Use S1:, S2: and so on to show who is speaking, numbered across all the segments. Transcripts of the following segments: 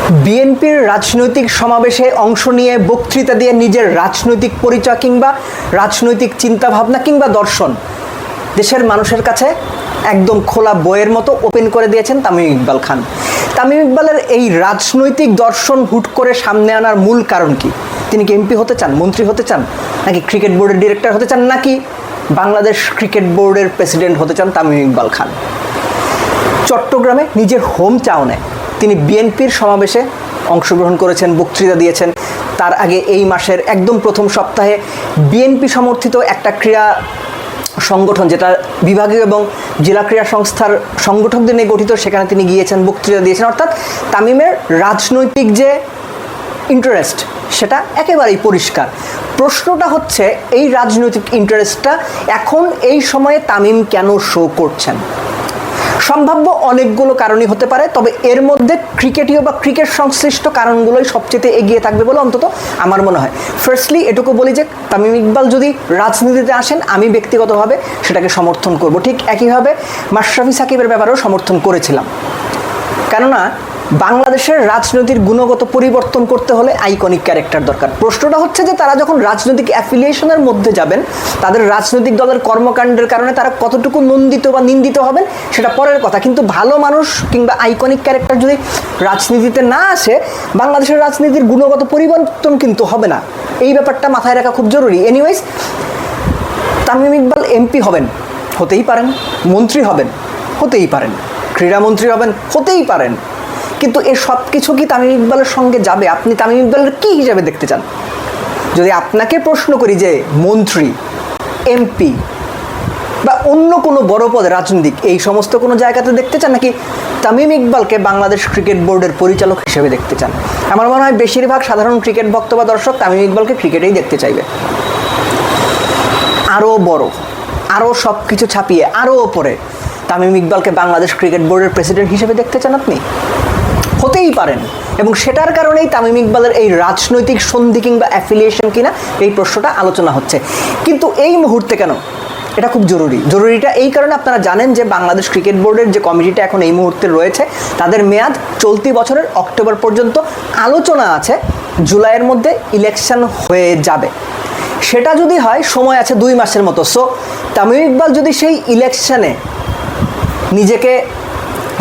S1: বিএনপির রাজনৈতিক সমাবেশে অংশ নিয়ে বক্তৃতা দিয়ে নিজের রাজনৈতিক পরিচয় কিংবা রাজনৈতিক চিন্তাভাবনা কিংবা দর্শন দেশের মানুষের কাছে একদম খোলা বইয়ের মতো ওপেন করে দিয়েছেন তামিম ইকবাল খান। তামিম ইকবালের এই রাজনৈতিক দর্শন হুট করে সামনে আনার মূল কারণ কি? তিনি কি এমপি হতে চান, মন্ত্রী হতে চান, নাকি ক্রিকেট বোর্ডের ডিরেক্টর হতে চান, নাকি বাংলাদেশ ক্রিকেট বোর্ডের প্রেসিডেন্ট হতে চান তামিম ইকবাল খান? চট্টগ্রামে নিজের হোম টাউনে তিনি বিএনপির সমাবেশে অংশগ্রহণ করেছেন, বক্তৃতা দিয়েছেন। তার আগে এই মাসের একদম প্রথম সপ্তাহে বিএনপি সমর্থিত একটা ক্রীড়া সংগঠন, যেটা বিভাগীয় এবং জেলা ক্রীড়া সংস্থার সংগঠকদের নিয়ে গঠিত, সেখানে তিনি গিয়েছেন, বক্তৃতা দিয়েছেন। অর্থাৎ তামিমের রাজনৈতিক যে ইন্টারেস্ট সেটা একেবারেই পরিষ্কার। প্রশ্নটা হচ্ছে এই রাজনৈতিক ইন্টারেস্টটা এখন এই সময়ে তামিম কেন শো করছেন? সম্ভাব্য অনেকগুলো কারণই হতে পারে, তবে এর মধ্যে ক্রিকেটীয় বা ক্রিকেট সংশ্লিষ্ট কারণগুলোই সবচেয়ে এগিয়ে থাকবে বলে অন্তত আমার মনে হয়। ফার্স্টলি এটুকু বলি যে তামিম ইকবাল যদি রাজনীতিতে আসেন, আমি ব্যক্তিগতভাবে সেটাকে সমর্থন করব। ঠিক একইভাবে মাশরাফি সাকিবের ব্যাপারেও সমর্থন করেছিলাম, কেননা বাংলাদেশের রাজনীতির গুণগত পরিবর্তন করতে হলে আইকনিক ক্যারেক্টার দরকার। প্রশ্নটা হচ্ছে যে তারা যখন রাজনৈতিক অ্যাফিলিয়েশনের মধ্যে যাবেন, তাদের রাজনৈতিক দলের কর্মকাণ্ডের কারণে তারা কতটুকু নন্দিত বা নিন্দিত হবেন সেটা পরের কথা, কিন্তু ভালো মানুষ কিংবা আইকনিক ক্যারেক্টার যদি রাজনীতিতে না আসে, বাংলাদেশের রাজনীতির গুণগত পরিবর্তন কিন্তু হবে না। এই ব্যাপারটা মাথায় রাখা খুব জরুরি। এনিওয়েজ, তামিম ইকবাল এমপি হবেন, হতেই পারেন, মন্ত্রী হবেন, হতেই পারেন, ক্রীড়ামন্ত্রী হবেন, হতেই পারেন, কিন্তু এই সব কিছু কি তামিম ইকবালের সঙ্গে যাবে? আপনি তামিম ইকবালের কী হিসাবে দেখতে চান? যদি আপনাকে প্রশ্ন করি যে মন্ত্রী, এমপি বা অন্য কোনো বড় পদে রাজনৈতিক এই সমস্ত কোনো জায়গাতে দেখতে চান, নাকি তামিম ইকবালকে বাংলাদেশ ক্রিকেট বোর্ডের পরিচালক হিসেবে দেখতে চান? আমার মনে হয় বেশিরভাগ সাধারণ ক্রিকেট ভক্ত বা দর্শক তামিম ইকবালকে ক্রিকেটেই দেখতে চাইবে। আরও বড়, আরও সব কিছু ছাপিয়ে আরও ওপরে তামিম ইকবালকে বাংলাদেশ ক্রিকেট বোর্ডের প্রেসিডেন্ট হিসেবে দেখতে চান আপনি? হতেই পারেন, এবং সেটার কারণেই তামিম ইকবালের এই রাজনৈতিক সন্ধি কিংবা অ্যাফিলিয়েশন কিনা এই প্রশ্নটা আলোচনা হচ্ছে। কিন্তু এই মুহূর্তে কেন এটা খুব জরুরিটা এই কারণে, আপনারা জানেন যে বাংলাদেশ ক্রিকেট বোর্ডের যে কমিটিটা এখন এই মুহূর্তে রয়েছে, তাদের মেয়াদ চলতি বছরের অক্টোবর পর্যন্ত। আলোচনা আছে জুলাইয়ের মধ্যে ইলেকশন হয়ে যাবে। সেটা যদি হয়, সময় আছে 2 মাসের মতো। সো তামিম ইকবাল যদি সেই ইলেকশনে নিজেকে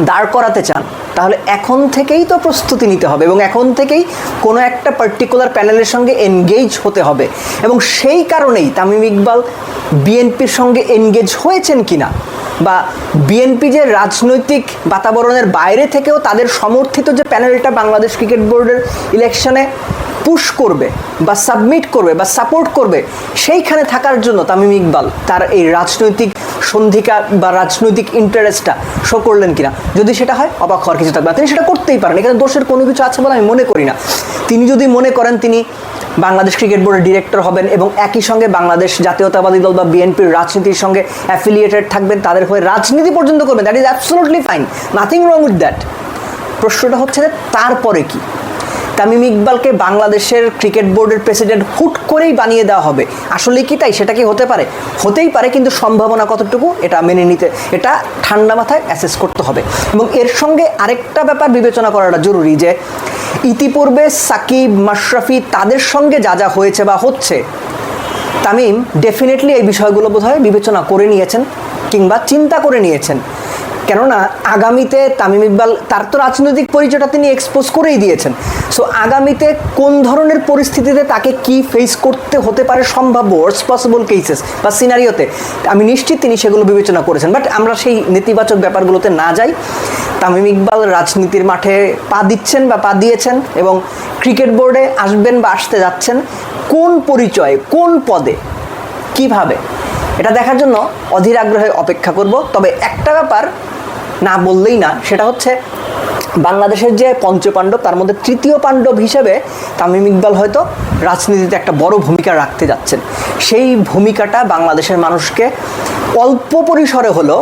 S1: দাঁড় করাতে চান, তাহলে এখন থেকেই তো প্রস্তুতি নিতে হবে এবং এখন থেকেই কোনো একটা পার্টিকুলার প্যানেলের সঙ্গে এনগেজ হতে হবে। এবং সেই কারণেই তামিম ইকবাল বিএনপির সঙ্গে এনগেজ হয়েছেন কিনা, বা বিএনপি যে রাজনৈতিক বাতাবরণের বাইরে থেকেও তাদের সমর্থিত যে প্যানেলটা বাংলাদেশ ক্রিকেট বোর্ডের ইলেকশনে পুশ করবে বা সাবমিট করবে বা সাপোর্ট করবে, সেইখানে থাকার জন্য তামিম ইকবাল তার এই রাজনৈতিক সন্ধিকা বা রাজনৈতিক ইন্টারেস্টটা শো করলেন কিনা। যদি সেটা হয়, অবাক হওয়ার কিছু থাকবে না। তিনি সেটা করতেই পারেন, এখানে দোষের কোনো কিছু আছে বলে আমি মনে করি না। তিনি যদি মনে করেন তিনি বাংলাদেশ ক্রিকেট বোর্ডের ডিরেক্টর হবেন এবং একই সঙ্গে বাংলাদেশ জাতীয়তাবাদী দল বা বিএনপির রাজনীতির সঙ্গে অ্যাফিলিয়েটেড থাকবেন, তাদের হয়ে রাজনীতি পর্যন্ত করবেন, that is absolutely fine, nothing wrong with that. প্রশ্নটা হচ্ছে যে তারপরে কি তামিম ইকবালকে বাংলাদেশের ক্রিকেট বোর্ডের প্রেসিডেন্ট হুট করেই বানিয়ে দেওয়া হবে? আসলে কি তাই? সেটা কি হতে পারে? হতেই পারে, কিন্তু সম্ভাবনা কতটুকু এটা মেনে নিতে, এটা ঠান্ডা মাথায় অ্যাসেস করতে হবে। এবং এর সঙ্গে আরেকটা ব্যাপার বিবেচনা করাটা জরুরি, যে ইতিপূর্বে সাকিব, মাশরাফি তাদের সঙ্গে যা যা হয়েছে বা হচ্ছে, তামিম ডেফিনেটলি এই বিষয়গুলো বোধহয় বিবেচনা করে নিয়েছেন কিংবা চিন্তা করে নিয়েছেন। কেননা আগামীতে তামিম ইকবাল তার তো রাজনৈতিক পরিচয়টা তিনি এক্সপোজ করেই দিয়েছেন। সো আগামীতে কোন ধরনের পরিস্থিতিতে তাকে কি ফেস করতে হতে পারে সম্ভাব্য ওয়ার্স্ট পসিবল কেসেস বা সিনারিওতে, আমি নিশ্চিত তিনি সেগুলো বিবেচনা করেছেন। বাট আমরা সেই নেতিবাচক ব্যাপারগুলোতে না যাই। তামিম ইকবাল রাজনীতির মাঠে পা দিচ্ছেন বা পা দিয়েছেন এবং ক্রিকেট বোর্ডে আসবেন বা আসতে যাচ্ছেন, কোন পরিচয়ে, কোন পদে, কিভাবে, এটা দেখার জন্য অধীর আগ্রহে অপেক্ষা করব। তবে একটা ব্যাপার না বললেই না, সেটা হচ্ছে বাংলাদেশের যে পঞ্চপাণ্ডব, তার মধ্যে তৃতীয় পাণ্ডব হিসেবে তামিম ইকবাল হয়তো রাজনীতিতে একটা বড় ভূমিকা রাখতে যাচ্ছেন। সেই ভূমিকাটা বাংলাদেশের মানুষকে অল্প পরিসরে হলেও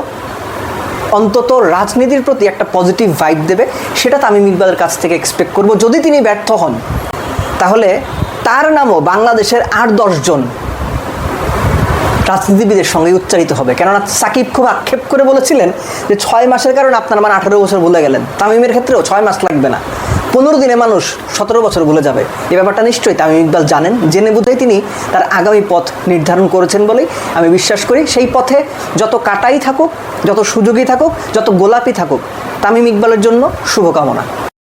S1: অন্তত রাজনীতির প্রতি একটা পজিটিভ ভাইব দেবে, সেটা তামিম ইকবালের কাছ থেকে এক্সপেক্ট করব। যদি তিনি ব্যর্থ হন, তাহলে তার নামও বাংলাদেশের 8-10 জন রাজনীতিবিদের সঙ্গে উচ্চারিত হবে। কেননা সাকিব খুব আক্ষেপ করে বলেছিলেন যে 6 মাসের কারণে আপনার 18 বছর ভুলে গেলেন। তামিমের ক্ষেত্রেও 6 মাস লাগবে না, 15 দিনে মানুষ 17 বছর ভুলে যাবে। এই ব্যাপারটা নিশ্চয়ই তামিম ইকবাল জানেন, জেনে বুঝেই তিনি তার আগামী পথ নির্ধারণ করেছেন বলেই আমি বিশ্বাস করি। সেই পথে যত কাটাই থাকুক, যত সুযোগই থাকুক, যত গোলাপি থাকুক, তামিম ইকবালের জন্য শুভকামনা।